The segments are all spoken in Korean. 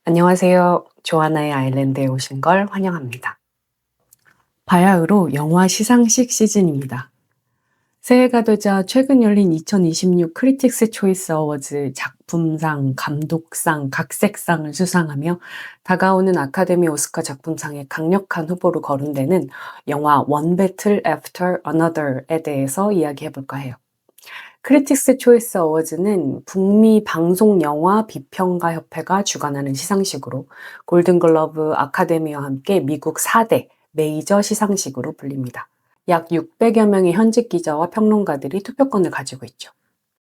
안녕하세요. 조하나의 아일랜드에 오신 걸 환영합니다. 바야흐로 영화 시상식 시즌입니다. 새해가 되자 최근 열린 2026 크리틱스 초이스 어워즈 작품상, 감독상, 각색상을 수상하며 다가오는 아카데미 오스카 작품상의 강력한 후보로 거론되는 영화 One Battle After Another에 대해서 이야기해 볼까 해요. 크리틱스 초이스 어워즈는 북미 방송 영화 비평가 협회가 주관하는 시상식으로 골든글러브 아카데미와 함께 미국 4대 메이저 시상식으로 불립니다. 약 600여 명의 현직 기자와 평론가들이 투표권을 가지고 있죠.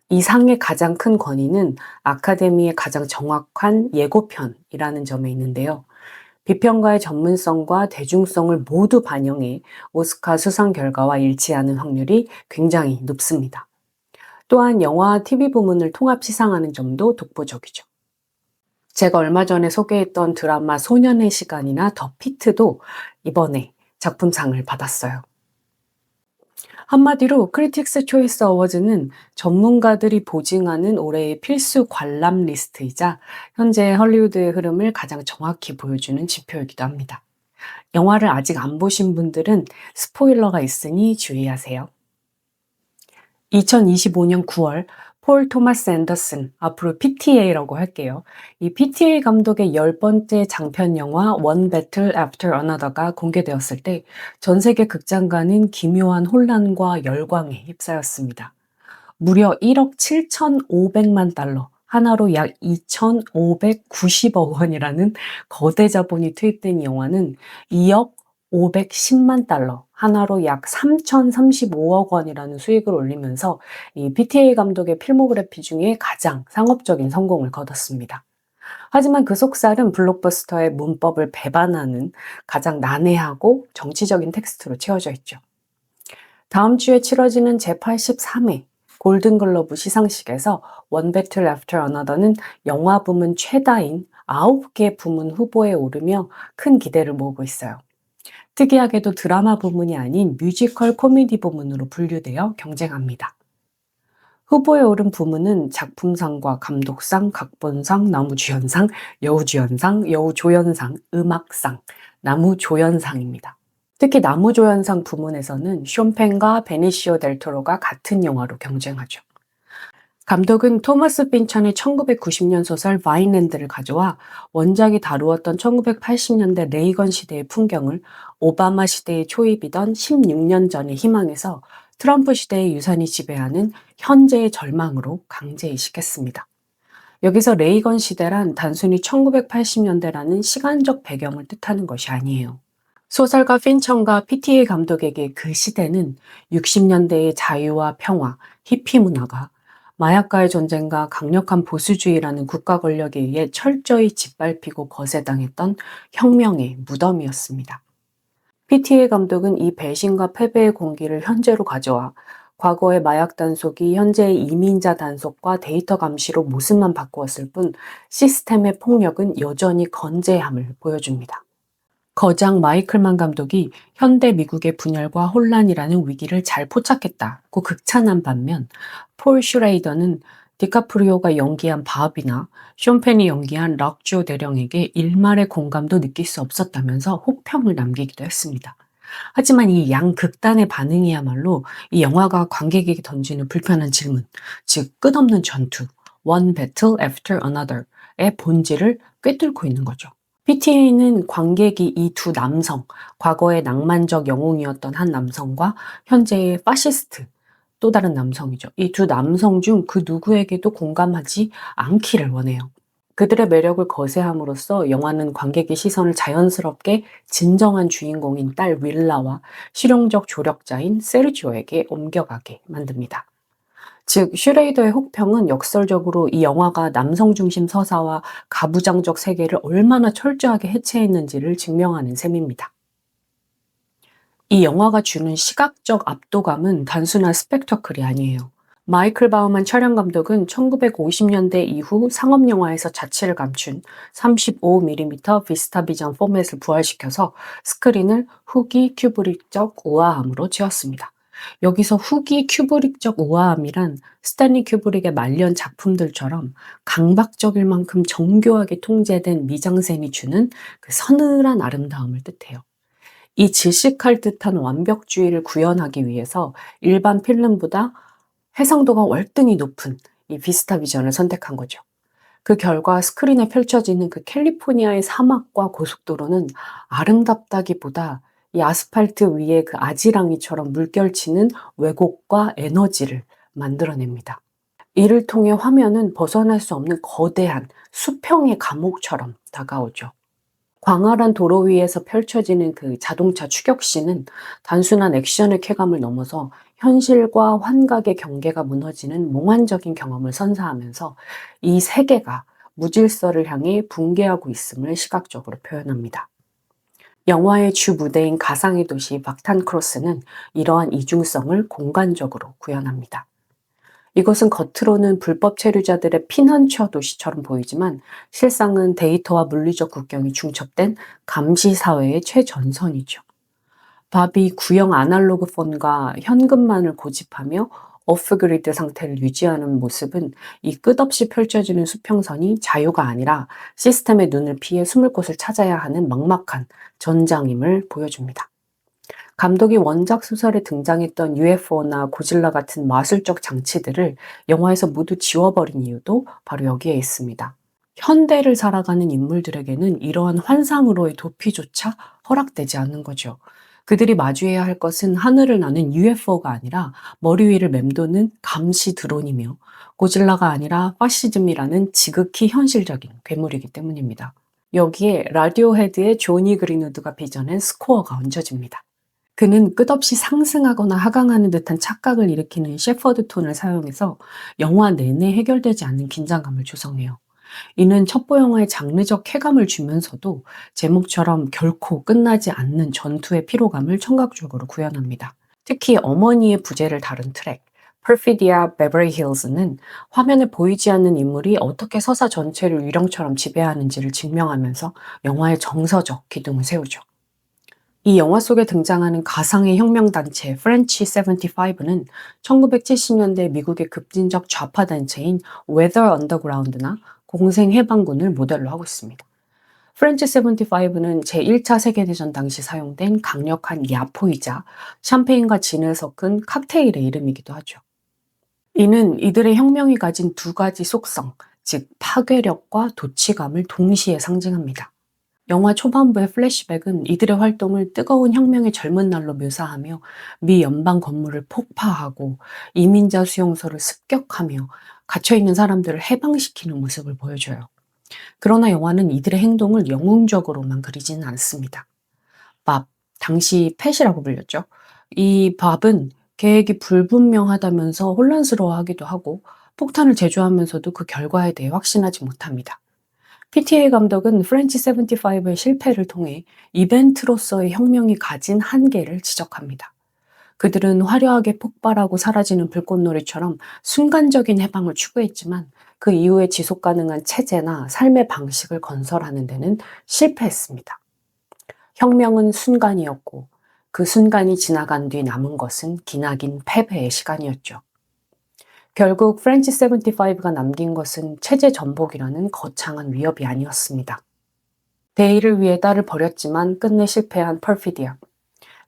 이 상의 가장 큰 권위는 아카데미의 가장 정확한 예고편이라는 점에 있는데요. 비평가의 전문성과 대중성을 모두 반영해 오스카 수상 결과와 일치하는 확률이 굉장히 높습니다. 또한 영화와 TV 부문을 통합 시상하는 점도 독보적이죠. 제가 얼마 전에 소개했던 드라마 소년의 시간이나 더 피트도 이번에 작품상을 받았어요. 한마디로 크리틱스 초이스 어워즈는 전문가들이 보증하는 올해의 필수 관람 리스트이자 현재 헐리우드의 흐름을 가장 정확히 보여주는 지표이기도 합니다. 영화를 아직 안 보신 분들은 스포일러가 있으니 주의하세요. 2025년 9월 폴 토마스 앤더슨, 앞으로 PTA라고 할게요. 이 PTA 감독의 10번째 장편 영화 One Battle After Another가 공개되었을 때 전 세계 극장가는 기묘한 혼란과 열광에 휩싸였습니다. 무려 1억 7,500만 달러, 하나로 약 2,590억 원이라는 거대 자본이 투입된 이 영화는 2억 510만 달러, 하나로 약 3,035억 원이라는 수익을 올리면서 이 PTA 감독의 필모그래피 중에 가장 상업적인 성공을 거뒀습니다. 하지만 그 속살은 블록버스터의 문법을 배반하는 가장 난해하고 정치적인 텍스트로 채워져 있죠. 다음 주에 치러지는 제83회 골든글러브 시상식에서 One Battle After Another는 영화 부문 최다인 9개 부문 후보에 오르며 큰 기대를 모으고 있어요. 특이하게도 드라마 부문이 아닌 뮤지컬 코미디 부문으로 분류되어 경쟁합니다. 후보에 오른 부문은 작품상과 감독상, 각본상, 나무주연상, 여우주연상, 여우조연상, 음악상, 나무조연상입니다. 특히 나무조연상 부문에서는 쇼펜과 베니시오 델 토로가 같은 영화로 경쟁하죠. 감독은 토마스 핀천의 1990년 소설 바인랜드를 가져와 원작이 다루었던 1980년대 레이건 시대의 풍경을 오바마 시대의 초입이던 16년 전의 희망에서 트럼프 시대의 유산이 지배하는 현재의 절망으로 강제 이식했습니다. 여기서 레이건 시대란 단순히 1980년대라는 시간적 배경을 뜻하는 것이 아니에요. 소설가 핀천과 PTA 감독에게 그 시대는 60년대의 자유와 평화, 히피 문화가 마약과의 전쟁과 강력한 보수주의라는 국가 권력에 의해 철저히 짓밟히고 거세당했던 혁명의 무덤이었습니다. PTA 감독은 이 배신과 패배의 공기를 현재로 가져와 과거의 마약 단속이 현재의 이민자 단속과 데이터 감시로 모습만 바꾸었을 뿐 시스템의 폭력은 여전히 건재함을 보여줍니다. 거장 마이클만 감독이 현대 미국의 분열과 혼란이라는 위기를 잘 포착했다고 극찬한 반면 폴 슈레이더는 디카프리오가 연기한 바비나 숀 펜이 연기한 럭조 대령에게 일말의 공감도 느낄 수 없었다면서 혹평을 남기기도 했습니다. 하지만 이 양극단의 반응이야말로 이 영화가 관객에게 던지는 불편한 질문, 즉 끝없는 전투, One Battle After Another의 본질을 꿰뚫고 있는 거죠. PTA는 관객이 이 두 남성, 과거의 낭만적 영웅이었던 한 남성과 현재의 파시스트, 또 다른 남성이죠. 이 두 남성 중 그 누구에게도 공감하지 않기를 원해요. 그들의 매력을 거세함으로써 영화는 관객의 시선을 자연스럽게 진정한 주인공인 딸 윌라와 실용적 조력자인 세르지오에게 옮겨가게 만듭니다. 즉 슈레이더의 혹평은 역설적으로 이 영화가 남성 중심 서사와 가부장적 세계를 얼마나 철저하게 해체했는지를 증명하는 셈입니다. 이 영화가 주는 시각적 압도감은 단순한 스펙터클이 아니에요. 마이클 바우만 촬영 감독은 1950년대 이후 상업 영화에서 자취를 감춘 35mm 비스타 비전 포맷을 부활시켜서 스크린을 후기 큐브릭적 우아함으로 채웠습니다. 여기서 후기 큐브릭적 우아함이란 스탠리 큐브릭의 말년 작품들처럼 강박적일 만큼 정교하게 통제된 미장센이 주는 그 서늘한 아름다움을 뜻해요. 이 질식할 듯한 완벽주의를 구현하기 위해서 일반 필름보다 해상도가 월등히 높은 이 비스타 비전을 선택한 거죠. 그 결과 스크린에 펼쳐지는 그 캘리포니아의 사막과 고속도로는 아름답다기보다 이 아스팔트 위에 그 아지랑이처럼 물결치는 왜곡과 에너지를 만들어냅니다. 이를 통해 화면은 벗어날 수 없는 거대한 수평의 감옥처럼 다가오죠. 광활한 도로 위에서 펼쳐지는 그 자동차 추격신은 단순한 액션의 쾌감을 넘어서 현실과 환각의 경계가 무너지는 몽환적인 경험을 선사하면서 이 세계가 무질서를 향해 붕괴하고 있음을 시각적으로 표현합니다. 영화의 주 무대인 가상의 도시 박탄크로스는 이러한 이중성을 공간적으로 구현합니다. 이것은 겉으로는 불법 체류자들의 피난처 도시처럼 보이지만 실상은 데이터와 물리적 국경이 중첩된 감시 사회의 최전선이죠. 밥이 구형 아날로그 폰과 현금만을 고집하며 오프그리드 상태를 유지하는 모습은 이 끝없이 펼쳐지는 수평선이 자유가 아니라 시스템의 눈을 피해 숨을 곳을 찾아야 하는 막막한 전장임을 보여줍니다. 감독이 원작 소설에 등장했던 UFO나 고질라 같은 마술적 장치들을 영화에서 모두 지워버린 이유도 바로 여기에 있습니다. 현대를 살아가는 인물들에게는 이러한 환상으로의 도피조차 허락되지 않는 거죠. 그들이 마주해야 할 것은 하늘을 나는 UFO가 아니라 머리 위를 맴도는 감시 드론이며 고질라가 아니라 파시즘이라는 지극히 현실적인 괴물이기 때문입니다. 여기에 라디오헤드의 조니 그린우드가 빚어낸 스코어가 얹어집니다. 그는 끝없이 상승하거나 하강하는 듯한 착각을 일으키는 셰퍼드 톤을 사용해서 영화 내내 해결되지 않는 긴장감을 조성해요. 이는 첩보 영화의 장르적 쾌감을 주면서도 제목처럼 결코 끝나지 않는 전투의 피로감을 청각적으로 구현합니다. 특히 어머니의 부재를 다룬 트랙 Perfidia Beverly Hills는 화면에 보이지 않는 인물이 어떻게 서사 전체를 유령처럼 지배하는지를 증명하면서 영화의 정서적 기둥을 세우죠. 이 영화 속에 등장하는 가상의 혁명단체 프렌치 75는 1970년대 미국의 급진적 좌파 단체인 Weather Underground나 공생해방군을 모델로 하고 있습니다. 프렌치 75는 제1차 세계대전 당시 사용된 강력한 야포이자 샴페인과 진을 섞은 칵테일의 이름이기도 하죠. 이는 이들의 혁명이 가진 두 가지 속성, 즉 파괴력과 도취감을 동시에 상징합니다. 영화 초반부의 플래시백은 이들의 활동을 뜨거운 혁명의 젊은 날로 묘사하며 미 연방 건물을 폭파하고 이민자 수용소를 습격하며 갇혀있는 사람들을 해방시키는 모습을 보여줘요. 그러나 영화는 이들의 행동을 영웅적으로만 그리지는 않습니다. 밥, 당시 팻이라고 불렸죠. 이 밥은 계획이 불분명하다면서 혼란스러워하기도 하고 폭탄을 제조하면서도 그 결과에 대해 확신하지 못합니다. PTA 감독은 프렌치 75의 실패를 통해 이벤트로서의 혁명이 가진 한계를 지적합니다. 그들은 화려하게 폭발하고 사라지는 불꽃놀이처럼 순간적인 해방을 추구했지만 그 이후에 지속 가능한 체제나 삶의 방식을 건설하는 데는 실패했습니다. 혁명은 순간이었고 그 순간이 지나간 뒤 남은 것은 기나긴 패배의 시간이었죠. 결국 프렌치 75가 남긴 것은 체제 전복이라는 거창한 위협이 아니었습니다. 대의를 위해 딸을 버렸지만 끝내 실패한 펄피디아.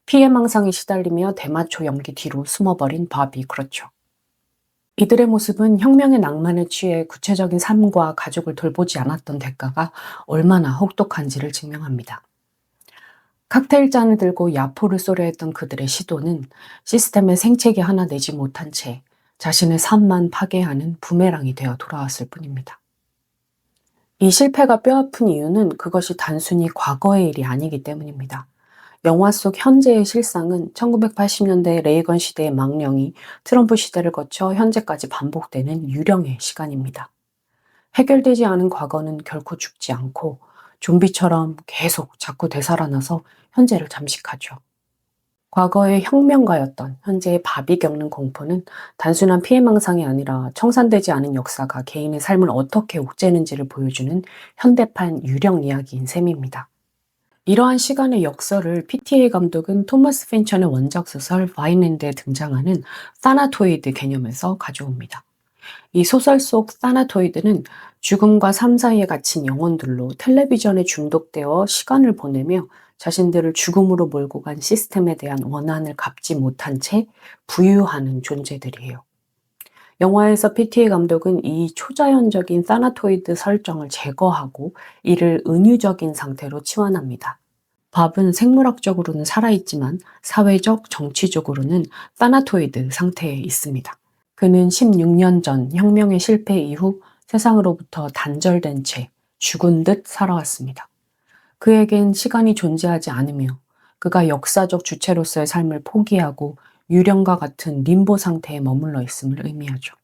피해망상에 시달리며 대마초 연기 뒤로 숨어버린 바비, 그렇죠. 이들의 모습은 혁명의 낭만에 취해 구체적인 삶과 가족을 돌보지 않았던 대가가 얼마나 혹독한지를 증명합니다. 칵테일 잔을 들고 야포를 쏘려 했던 그들의 시도는 시스템의 생채기 하나 내지 못한 채 자신의 삶만 파괴하는 부메랑이 되어 돌아왔을 뿐입니다. 이 실패가 뼈아픈 이유는 그것이 단순히 과거의 일이 아니기 때문입니다. 영화 속 현재의 실상은 1980년대 레이건 시대의 망령이 트럼프 시대를 거쳐 현재까지 반복되는 유령의 시간입니다. 해결되지 않은 과거는 결코 죽지 않고 좀비처럼 계속 자꾸 되살아나서 현재를 잠식하죠. 과거의 혁명가였던 현재의 밥이 겪는 공포는 단순한 피해망상이 아니라 청산되지 않은 역사가 개인의 삶을 어떻게 옥죄는지를 보여주는 현대판 유령 이야기인 셈입니다. 이러한 시간의 역설을 PTA 감독은 토마스 핀처의 원작 소설 바인랜드에 등장하는 사나토이드 개념에서 가져옵니다. 이 소설 속 사나토이드는 죽음과 삶 사이에 갇힌 영혼들로 텔레비전에 중독되어 시간을 보내며 자신들을 죽음으로 몰고 간 시스템에 대한 원한을 갚지 못한 채 부유하는 존재들이에요. 영화에서 PTA 감독은 이 초자연적인 사나토이드 설정을 제거하고 이를 은유적인 상태로 치환합니다. 밥은 생물학적으로는 살아있지만 사회적, 정치적으로는 사나토이드 상태에 있습니다. 그는 16년 전 혁명의 실패 이후 세상으로부터 단절된 채 죽은 듯 살아왔습니다. 그에겐 시간이 존재하지 않으며 그가 역사적 주체로서의 삶을 포기하고 유령과 같은 림보 상태에 머물러 있음을 의미하죠.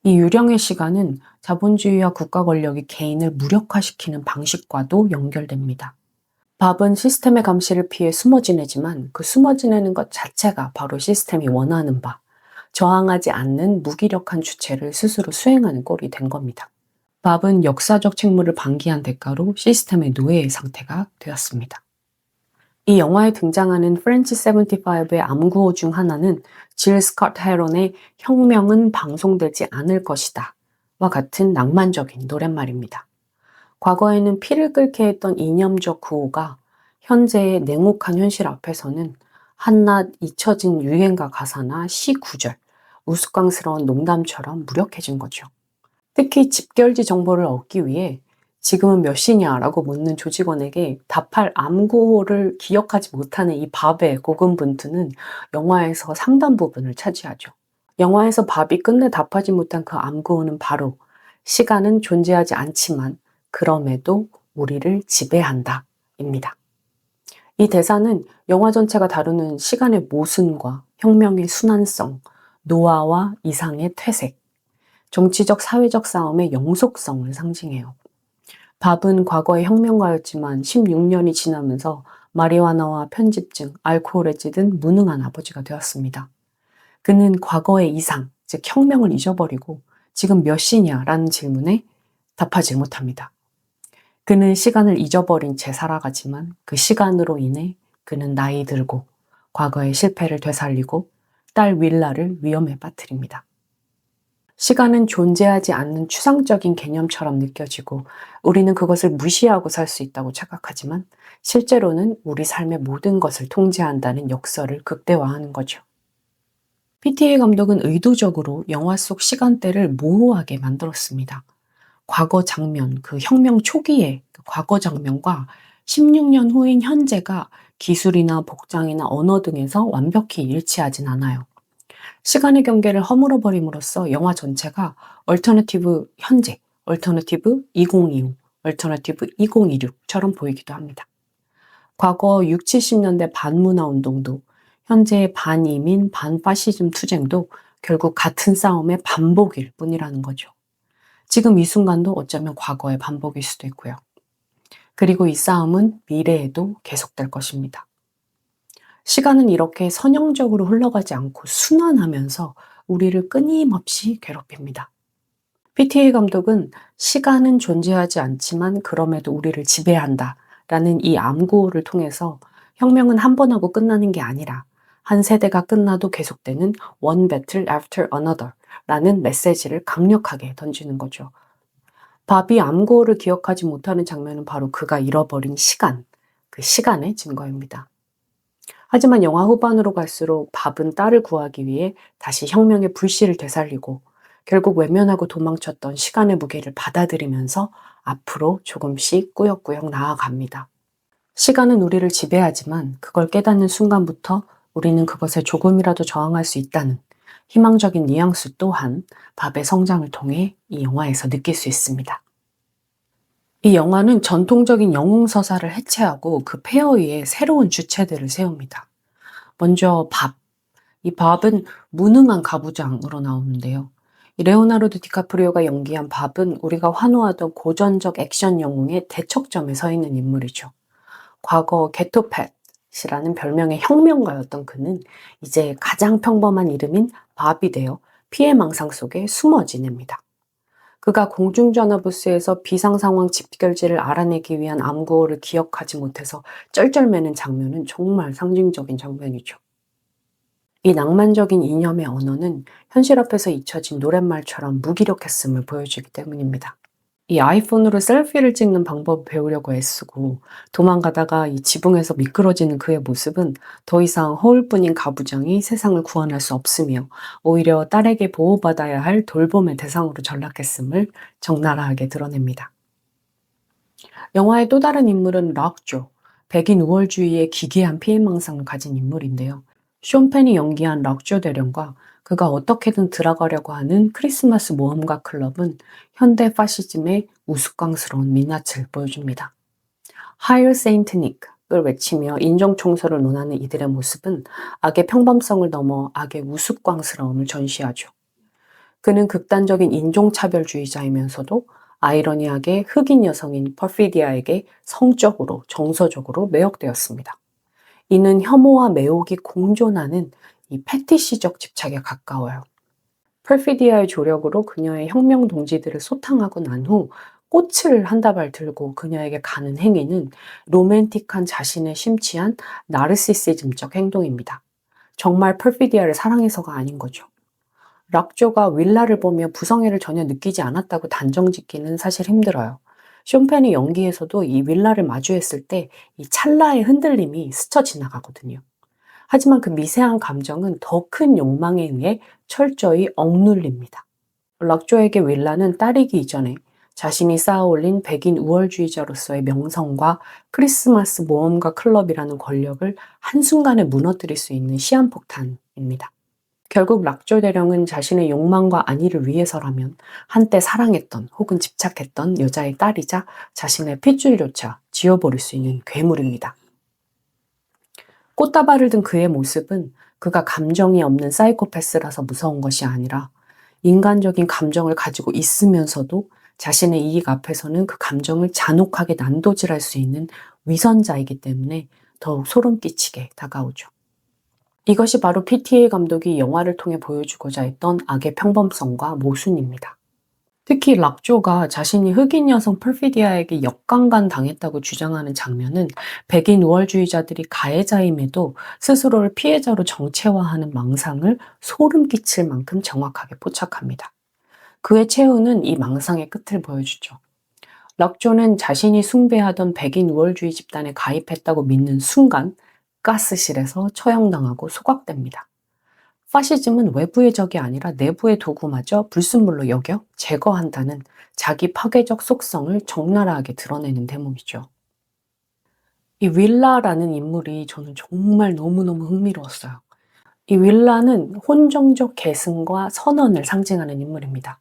이 유령의 시간은 자본주의와 국가 권력이 개인을 무력화시키는 방식과도 연결됩니다. 밥은 시스템의 감시를 피해 숨어 지내지만 그 숨어 지내는 것 자체가 바로 시스템이 원하는 바, 저항하지 않는 무기력한 주체를 스스로 수행하는 꼴이 된 겁니다. 밥은 역사적 책무를 방기한 대가로 시스템의 노예의 상태가 되었습니다. 이 영화에 등장하는 프렌치 75의 암구호 중 하나는 질 스콧 헤론의 혁명은 방송되지 않을 것이다 와 같은 낭만적인 노랫말입니다. 과거에는 피를 끓게 했던 이념적 구호가 현재의 냉혹한 현실 앞에서는 한낱 잊혀진 유행가 가사나 시 구절, 우스꽝스러운 농담처럼 무력해진 거죠. 특히 집결지 정보를 얻기 위해 지금은 몇 시냐 라고 묻는 조직원에게 답할 암구호를 기억하지 못하는 이 밥의 고군분투는 영화에서 상당 부분을 차지하죠. 영화에서 밥이 끝내 답하지 못한 그 암구호는 바로 시간은 존재하지 않지만 그럼에도 우리를 지배한다 입니다. 이 대사는 영화 전체가 다루는 시간의 모순과 혁명의 순환성, 노화와 이상의 퇴색, 정치적 사회적 싸움의 영속성을 상징해요. 밥은 과거의 혁명가였지만 16년이 지나면서 마리화나와 편집증, 알코올에 찌든 무능한 아버지가 되었습니다. 그는 과거의 이상, 즉 혁명을 잊어버리고 지금 몇 시냐라는 질문에 답하지 못합니다. 그는 시간을 잊어버린 채 살아가지만 그 시간으로 인해 그는 나이 들고 과거의 실패를 되살리고 딸 윌라를 위험에 빠뜨립니다. 시간은 존재하지 않는 추상적인 개념처럼 느껴지고 우리는 그것을 무시하고 살 수 있다고 착각하지만 실제로는 우리 삶의 모든 것을 통제한다는 역설을 극대화하는 거죠. PTA 감독은 의도적으로 영화 속 시간대를 모호하게 만들었습니다. 과거 장면, 그 혁명 초기의 그 과거 장면과 16년 후인 현재가 기술이나 복장이나 언어 등에서 완벽히 일치하진 않아요. 시간의 경계를 허물어 버림으로써 영화 전체가 얼터너티브 현재, 얼터너티브 2025, 얼터너티브 2026처럼 보이기도 합니다. 과거 6, 70년대 반문화 운동도 현재의 반이민, 반파시즘 투쟁도 결국 같은 싸움의 반복일 뿐이라는 거죠. 지금 이 순간도 어쩌면 과거의 반복일 수도 있고요. 그리고 이 싸움은 미래에도 계속될 것입니다. 시간은 이렇게 선형적으로 흘러가지 않고 순환하면서 우리를 끊임없이 괴롭힙니다. PTA 감독은 시간은 존재하지 않지만 그럼에도 우리를 지배한다 라는 이 암구호를 통해서 혁명은 한 번 하고 끝나는 게 아니라 한 세대가 끝나도 계속되는 one battle after another 라는 메시지를 강력하게 던지는 거죠. 밥이 암구호를 기억하지 못하는 장면은 바로 그가 잃어버린 시간, 그 시간의 증거입니다. 하지만 영화 후반으로 갈수록 밥은 딸을 구하기 위해 다시 혁명의 불씨를 되살리고 결국 외면하고 도망쳤던 시간의 무게를 받아들이면서 앞으로 조금씩 꾸역꾸역 나아갑니다. 시간은 우리를 지배하지만 그걸 깨닫는 순간부터 우리는 그것에 조금이라도 저항할 수 있다는 희망적인 뉘앙스 또한 밥의 성장을 통해 이 영화에서 느낄 수 있습니다. 이 영화는 전통적인 영웅서사를 해체하고 그 폐허 위에 새로운 주체들을 세웁니다. 먼저 밥. 이 밥은 무능한 가부장으로 나오는데요. 이 레오나르도 디카프리오가 연기한 밥은 우리가 환호하던 고전적 액션 영웅의 대척점에 서 있는 인물이죠. 과거 게토팻이라는 별명의 혁명가였던 그는 이제 가장 평범한 이름인 밥이 되어 피해망상 속에 숨어 지냅니다. 그가 공중전화 부스에서 비상상황 집결지를 알아내기 위한 암구호를 기억하지 못해서 쩔쩔매는 장면은 정말 상징적인 장면이죠. 이 낭만적인 이념의 언어는 현실 앞에서 잊혀진 노랫말처럼 무기력했음을 보여주기 때문입니다. 이 아이폰으로 셀피를 찍는 방법을 배우려고 애쓰고 도망가다가 이 지붕에서 미끄러지는 그의 모습은 더 이상 허울뿐인 가부장이 세상을 구원할 수 없으며 오히려 딸에게 보호받아야 할 돌봄의 대상으로 전락했음을 적나라하게 드러냅니다. 영화의 또 다른 인물은 락조, 백인 우월주의의 기괴한 피해망상을 가진 인물인데요. 쇼 펜이 연기한 락조 대령과 그가 어떻게든 들어가려고 하는 크리스마스 모험가 클럽은 현대 파시즘의 우스꽝스러운 민낯을 보여줍니다. Hail Saint Nick을 외치며 인종청소를 논하는 이들의 모습은 악의 평범성을 넘어 악의 우스꽝스러움을 전시하죠. 그는 극단적인 인종차별주의자이면서도 아이러니하게 흑인 여성인 퍼피디아에게 성적으로 정서적으로 매혹되었습니다. 이는 혐오와 매혹이 공존하는 이 패티시적 집착에 가까워요. 퍼피디아의 조력으로 그녀의 혁명 동지들을 소탕하고 난 후 꽃을 한 다발 들고 그녀에게 가는 행위는 로맨틱한 자신에 심취한 나르시시즘적 행동입니다. 정말 퍼피디아를 사랑해서가 아닌 거죠. 락조가 윌라를 보며 부성애를 전혀 느끼지 않았다고 단정짓기는 사실 힘들어요. 쇼 펜의 연기에서도 이 윌라를 마주했을 때 이 찰나의 흔들림이 스쳐 지나가거든요. 하지만 그 미세한 감정은 더 큰 욕망에 의해 철저히 억눌립니다. 락조에게 윌라는 딸이기 이전에 자신이 쌓아올린 백인 우월주의자로서의 명성과 크리스마스 모험가 클럽이라는 권력을 한순간에 무너뜨릴 수 있는 시한폭탄입니다. 결국 락조 대령은 자신의 욕망과 안위를 위해서라면 한때 사랑했던 혹은 집착했던 여자의 딸이자 자신의 핏줄조차 지워버릴 수 있는 괴물입니다. 꽃다발을 든 그의 모습은 그가 감정이 없는 사이코패스라서 무서운 것이 아니라 인간적인 감정을 가지고 있으면서도 자신의 이익 앞에서는 그 감정을 잔혹하게 난도질할 수 있는 위선자이기 때문에 더욱 소름 끼치게 다가오죠. 이것이 바로 PTA 감독이 영화를 통해 보여주고자 했던 악의 평범성과 모순입니다. 특히 락조가 자신이 흑인 여성 퍼피디아에게 역강간 당했다고 주장하는 장면은 백인 우월주의자들이 가해자임에도 스스로를 피해자로 정체화하는 망상을 소름 끼칠 만큼 정확하게 포착합니다. 그의 최후는 이 망상의 끝을 보여주죠. 락조는 자신이 숭배하던 백인 우월주의 집단에 가입했다고 믿는 순간 가스실에서 처형당하고 소각됩니다. 파시즘은 외부의 적이 아니라 내부의 도구마저 불순물로 여겨 제거한다는 자기 파괴적 속성을 적나라하게 드러내는 대목이죠. 이 윌라라는 인물이 저는 정말 너무너무 흥미로웠어요. 이 윌라는 혼종적 계승과 선언을 상징하는 인물입니다.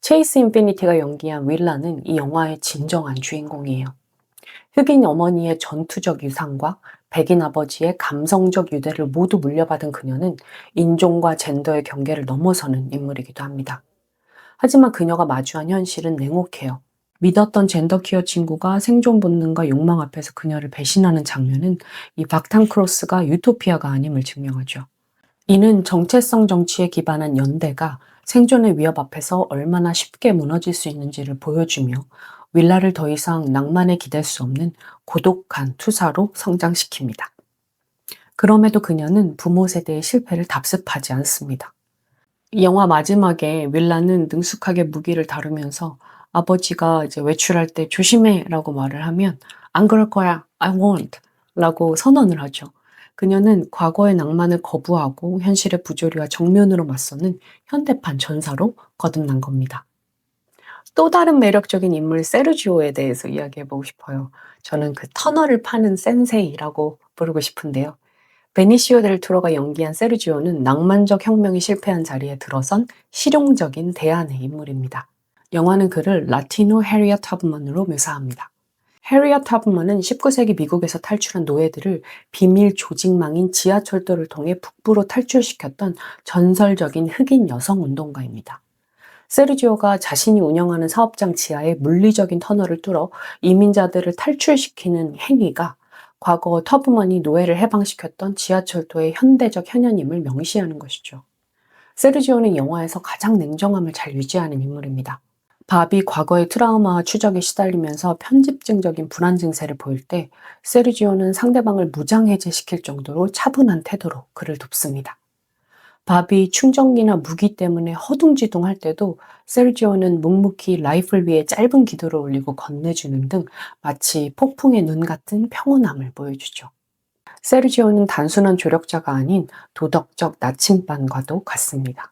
체이스 인피니티가 연기한 윌라는 이 영화의 진정한 주인공이에요. 흑인 어머니의 전투적 유산과 백인 아버지의 감성적 유대를 모두 물려받은 그녀는 인종과 젠더의 경계를 넘어서는 인물이기도 합니다. 하지만 그녀가 마주한 현실은 냉혹해요. 믿었던 젠더퀴어 친구가 생존 본능과 욕망 앞에서 그녀를 배신하는 장면은 이 박탐 크로스가 유토피아가 아님을 증명하죠. 이는 정체성 정치에 기반한 연대가 생존의 위협 앞에서 얼마나 쉽게 무너질 수 있는지를 보여주며 윌라를 더 이상 낭만에 기댈 수 없는 고독한 투사로 성장시킵니다. 그럼에도 그녀는 부모 세대의 실패를 답습하지 않습니다. 이 영화 마지막에 윌라는 능숙하게 무기를 다루면서 아버지가 이제 외출할 때 조심해 라고 말을 하면 안 그럴 거야, I won't 라고 선언을 하죠. 그녀는 과거의 낭만을 거부하고 현실의 부조리와 정면으로 맞서는 현대판 전사로 거듭난 겁니다. 또 다른 매력적인 인물 세르지오에 대해서 이야기해보고 싶어요. 저는 그 터널을 파는 센세이라고 부르고 싶은데요. 베니시오 델 토로가 연기한 세르지오는 낭만적 혁명이 실패한 자리에 들어선 실용적인 대안의 인물입니다. 영화는 그를 라티노 해리엇 하브먼으로 묘사합니다. 해리엇 하브먼은 19세기 미국에서 탈출한 노예들을 비밀 조직망인 지하철도를 통해 북부로 탈출시켰던 전설적인 흑인 여성 운동가입니다. 세르지오가 자신이 운영하는 사업장 지하에 물리적인 터널을 뚫어 이민자들을 탈출시키는 행위가 과거 터브먼이 노예를 해방시켰던 지하철도의 현대적 현현임을 명시하는 것이죠. 세르지오는 영화에서 가장 냉정함을 잘 유지하는 인물입니다. 밥이 과거의 트라우마와 추적에 시달리면서 편집증적인 불안 증세를 보일 때 세르지오는 상대방을 무장해제시킬 정도로 차분한 태도로 그를 돕습니다. 밥이 충전기나 무기 때문에 허둥지둥할 때도 세르지오는 묵묵히 라이플 위에 짧은 기도를 올리고 건네주는 등 마치 폭풍의 눈 같은 평온함을 보여주죠. 세르지오는 단순한 조력자가 아닌 도덕적 나침반과도 같습니다.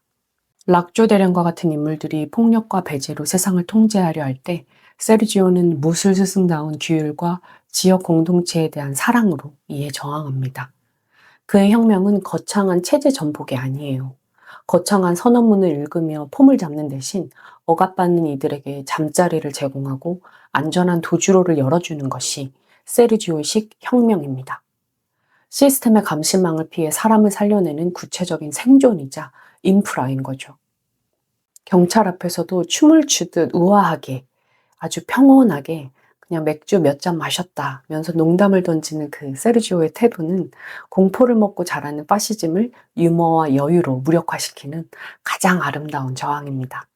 락조 대령과 같은 인물들이 폭력과 배제로 세상을 통제하려 할 때 세르지오는 무술스승다운 규율과 지역 공동체에 대한 사랑으로 이에 저항합니다. 그의 혁명은 거창한 체제 전복이 아니에요. 거창한 선언문을 읽으며 폼을 잡는 대신 억압받는 이들에게 잠자리를 제공하고 안전한 도주로를 열어주는 것이 세르지오식 혁명입니다. 시스템의 감시망을 피해 사람을 살려내는 구체적인 생존이자 인프라인 거죠. 경찰 앞에서도 춤을 추듯 우아하게 아주 평온하게 그냥 맥주 몇 잔 마셨다면서 농담을 던지는 그 세르지오의 태도는 공포를 먹고 자라는 파시즘을 유머와 여유로 무력화시키는 가장 아름다운 저항입니다.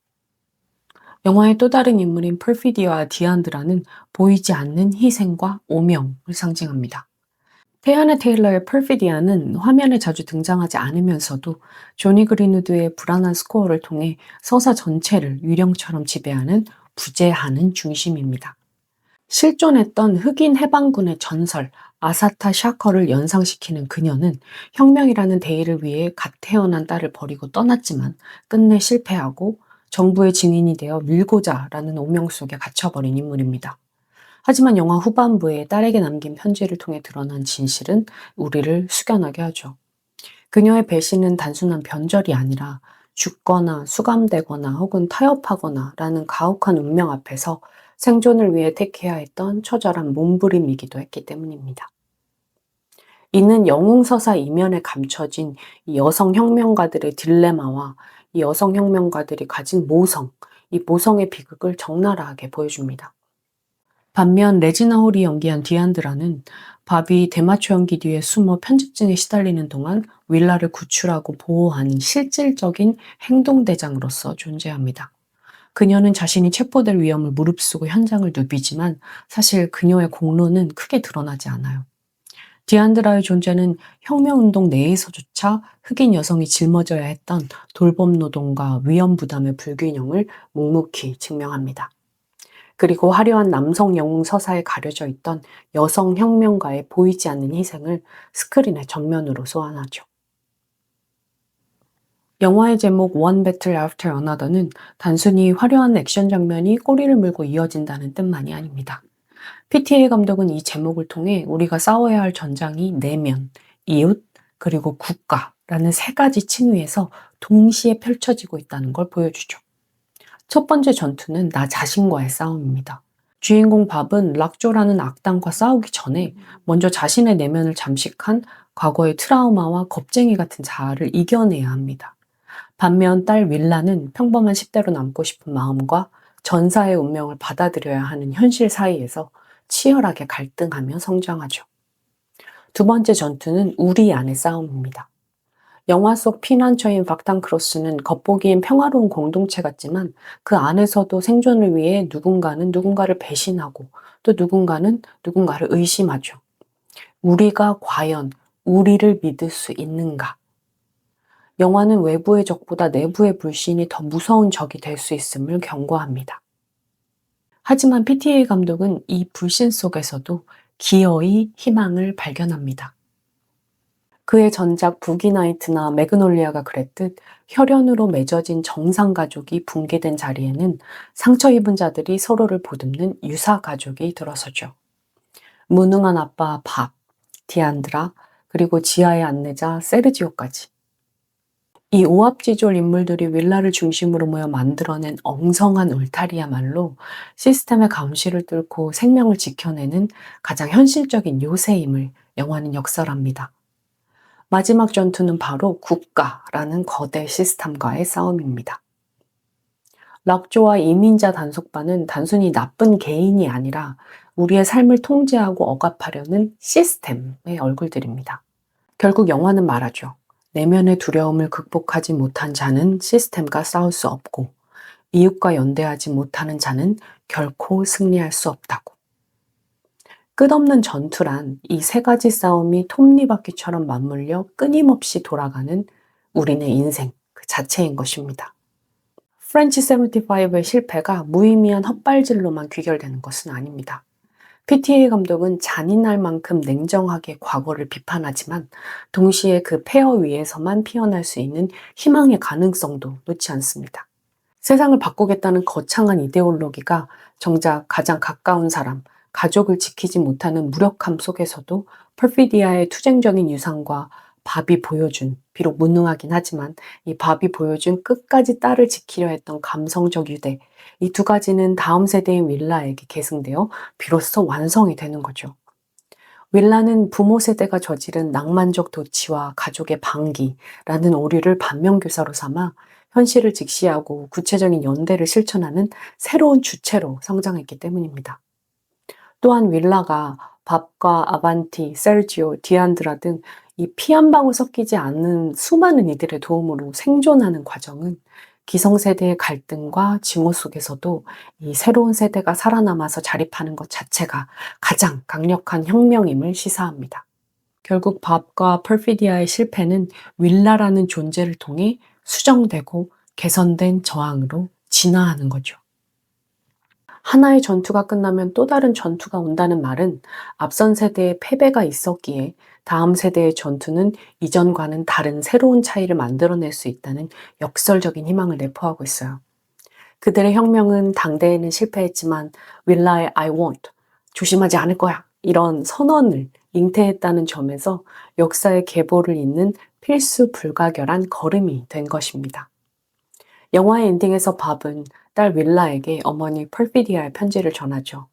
영화의 또 다른 인물인 펄피디아와 디안드라는 보이지 않는 희생과 오명을 상징합니다. 테아나 테일러의 펄피디아는 화면에 자주 등장하지 않으면서도 조니 그린우드의 불안한 스코어를 통해 서사 전체를 유령처럼 지배하는 부재하는 중심입니다. 실존했던 흑인 해방군의 전설 아사타 샤커를 연상시키는 그녀는 혁명이라는 대의를 위해 갓 태어난 딸을 버리고 떠났지만 끝내 실패하고 정부의 증인이 되어 밀고자라는 오명 속에 갇혀버린 인물입니다. 하지만 영화 후반부에 딸에게 남긴 편지를 통해 드러난 진실은 우리를 숙연하게 하죠. 그녀의 배신은 단순한 변절이 아니라 죽거나 수감되거나 혹은 타협하거나 라는 가혹한 운명 앞에서 생존을 위해 택해야 했던 처절한 몸부림이기도 했기 때문입니다. 이는 영웅서사 이면에 감춰진 이 여성혁명가들의 딜레마와 이 여성혁명가들이 가진 모성, 이 모성의 비극을 적나라하게 보여줍니다. 반면 레지나 홀이 연기한 디안드라는 밥이 대마초 연기 뒤에 숨어 편집증에 시달리는 동안 윌라를 구출하고 보호하는 실질적인 행동대장으로서 존재합니다. 그녀는 자신이 체포될 위험을 무릅쓰고 현장을 누비지만 사실 그녀의 공로는 크게 드러나지 않아요. 디안드라의 존재는 혁명운동 내에서조차 흑인 여성이 짊어져야 했던 돌봄 노동과 위험 부담의 불균형을 묵묵히 증명합니다. 그리고 화려한 남성 영웅 서사에 가려져 있던 여성 혁명가의 보이지 않는 희생을 스크린의 전면으로 소환하죠. 영화의 제목 One Battle After Another는 단순히 화려한 액션 장면이 꼬리를 물고 이어진다는 뜻만이 아닙니다. PTA 감독은 이 제목을 통해 우리가 싸워야 할 전장이 내면, 이웃, 그리고 국가라는 세 가지 층위에서 동시에 펼쳐지고 있다는 걸 보여주죠. 첫 번째 전투는 나 자신과의 싸움입니다. 주인공 밥은 락조라는 악당과 싸우기 전에 먼저 자신의 내면을 잠식한 과거의 트라우마와 겁쟁이 같은 자아를 이겨내야 합니다. 반면 딸 윌라는 평범한 10대로 남고 싶은 마음과 전사의 운명을 받아들여야 하는 현실 사이에서 치열하게 갈등하며 성장하죠. 두 번째 전투는 우리 안의 싸움입니다. 영화 속 피난처인 박탄크로스는 겉보기엔 평화로운 공동체 같지만 그 안에서도 생존을 위해 누군가는 누군가를 배신하고 또 누군가는 누군가를 의심하죠. 우리가 과연 우리를 믿을 수 있는가? 영화는 외부의 적보다 내부의 불신이 더 무서운 적이 될 수 있음을 경고합니다. 하지만 PTA 감독은 이 불신 속에서도 기어이 희망을 발견합니다. 그의 전작 부기나이트나 매그놀리아가 그랬듯 혈연으로 맺어진 정상가족이 붕괴된 자리에는 상처 입은 자들이 서로를 보듬는 유사가족이 들어서죠. 무능한 아빠 밥, 디안드라, 그리고 지하의 안내자 세르지오까지. 이 오합지졸 인물들이 윌라를 중심으로 모여 만들어낸 엉성한 울타리야말로 시스템의 감시를 뚫고 생명을 지켜내는 가장 현실적인 요새임을 영화는 역설합니다. 마지막 전투는 바로 국가라는 거대 시스템과의 싸움입니다. 락조와 이민자 단속반은 단순히 나쁜 개인이 아니라 우리의 삶을 통제하고 억압하려는 시스템의 얼굴들입니다. 결국 영화는 말하죠. 내면의 두려움을 극복하지 못한 자는 시스템과 싸울 수 없고 이웃과 연대하지 못하는 자는 결코 승리할 수 없다고. 끝없는 전투란 이 세 가지 싸움이 톱니바퀴처럼 맞물려 끊임없이 돌아가는 우리네 인생 그 자체인 것입니다. 프렌치 75의 실패가 무의미한 헛발질로만 귀결되는 것은 아닙니다. PTA 감독은 잔인할 만큼 냉정하게 과거를 비판하지만 동시에 그 폐허 위에서만 피어날 수 있는 희망의 가능성도 놓지 않습니다. 세상을 바꾸겠다는 거창한 이데올로기가 정작 가장 가까운 사람, 가족을 지키지 못하는 무력함 속에서도 퍼피디아의 투쟁적인 유산과 밥이 보여준, 비록 무능하긴 하지만 이 밥이 보여준 끝까지 딸을 지키려 했던 감성적 유대, 이 두 가지는 다음 세대인 윌라에게 계승되어 비로소 완성이 되는 거죠. 윌라는 부모 세대가 저지른 낭만적 도취와 가족의 방기라는 오류를 반면교사로 삼아 현실을 직시하고 구체적인 연대를 실천하는 새로운 주체로 성장했기 때문입니다. 또한 윌라가 밥과 아반티, 세르지오, 디안드라 등 이 피 한 방울 섞이지 않는 수많은 이들의 도움으로 생존하는 과정은 기성세대의 갈등과 증오 속에서도 이 새로운 세대가 살아남아서 자립하는 것 자체가 가장 강력한 혁명임을 시사합니다. 결국 밥과 퍼피디아의 실패는 윌라라는 존재를 통해 수정되고 개선된 저항으로 진화하는 거죠. 하나의 전투가 끝나면 또 다른 전투가 온다는 말은 앞선 세대의 패배가 있었기에 다음 세대의 전투는 이전과는 다른 새로운 차이를 만들어낼 수 있다는 역설적인 희망을 내포하고 있어요. 그들의 혁명은 당대에는 실패했지만 윌라의 I won't, 조심하지 않을 거야, 이런 선언을 잉태했다는 점에서 역사의 계보를 잇는 필수 불가결한 걸음이 된 것입니다. 영화의 엔딩에서 밥은 딸 윌라에게 어머니 펄피디아의 편지를 전하죠.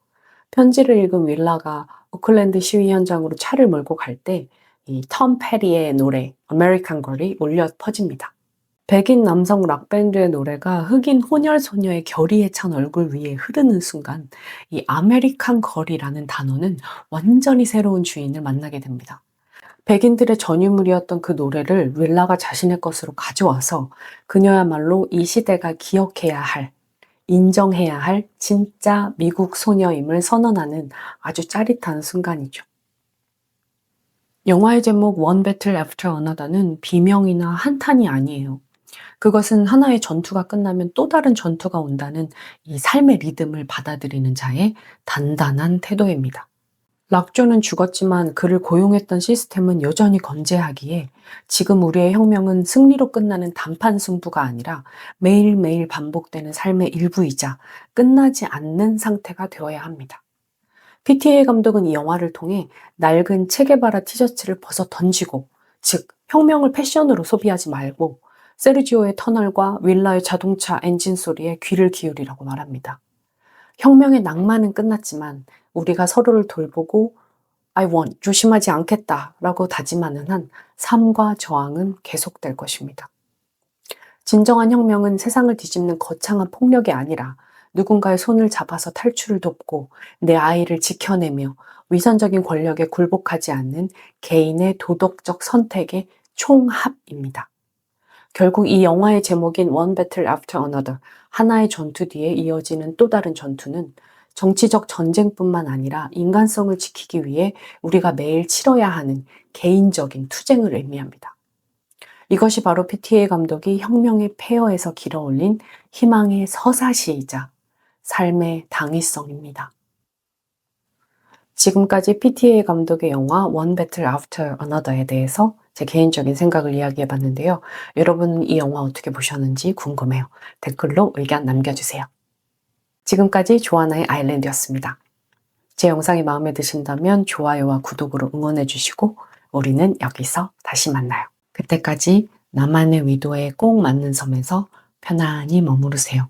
편지를 읽은 윌라가 오클랜드 시위 현장으로 차를 몰고 갈 때 이 톰 페리의 노래 아메리칸 걸이 울려 퍼집니다. 백인 남성 락밴드의 노래가 흑인 혼혈 소녀의 결의에 찬 얼굴 위에 흐르는 순간 이 아메리칸 걸이라는 단어는 완전히 새로운 주인을 만나게 됩니다. 백인들의 전유물이었던 그 노래를 윌라가 자신의 것으로 가져와서 그녀야말로 이 시대가 기억해야 할, 인정해야 할 진짜 미국 소녀임을 선언하는 아주 짜릿한 순간이죠. 영화의 제목 One Battle After Another는 비명이나 한탄이 아니에요. 그것은 하나의 전투가 끝나면 또 다른 전투가 온다는 이 삶의 리듬을 받아들이는 자의 단단한 태도입니다. 락조는 죽었지만 그를 고용했던 시스템은 여전히 건재하기에 지금 우리의 혁명은 승리로 끝나는 단판 승부가 아니라 매일매일 반복되는 삶의 일부이자 끝나지 않는 상태가 되어야 합니다. PTA 감독은 이 영화를 통해 낡은 체게바라 티셔츠를 벗어 던지고, 즉 혁명을 패션으로 소비하지 말고 세르지오의 터널과 윌라의 자동차 엔진 소리에 귀를 기울이라고 말합니다. 혁명의 낭만은 끝났지만 우리가 서로를 돌보고 I won't, 조심하지 않겠다 라고 다짐하는 한 삶과 저항은 계속될 것입니다. 진정한 혁명은 세상을 뒤집는 거창한 폭력이 아니라 누군가의 손을 잡아서 탈출을 돕고 내 아이를 지켜내며 위선적인 권력에 굴복하지 않는 개인의 도덕적 선택의 총합입니다. 결국 이 영화의 제목인 One Battle After Another, 하나의 전투 뒤에 이어지는 또 다른 전투는 정치적 전쟁뿐만 아니라 인간성을 지키기 위해 우리가 매일 치러야 하는 개인적인 투쟁을 의미합니다. 이것이 바로 PTA 감독이 혁명의 폐허에서 길어올린 희망의 서사시이자 삶의 당위성입니다. 지금까지 PTA 감독의 영화 One Battle After Another에 대해서 제 개인적인 생각을 이야기해봤는데요. 여러분은 이 영화 어떻게 보셨는지 궁금해요. 댓글로 의견 남겨주세요. 지금까지 조아나의 아일랜드였습니다. 제 영상이 마음에 드신다면 좋아요와 구독으로 응원해주시고 우리는 여기서 다시 만나요. 그때까지 나만의 위도에 꼭 맞는 섬에서 편안히 머무르세요.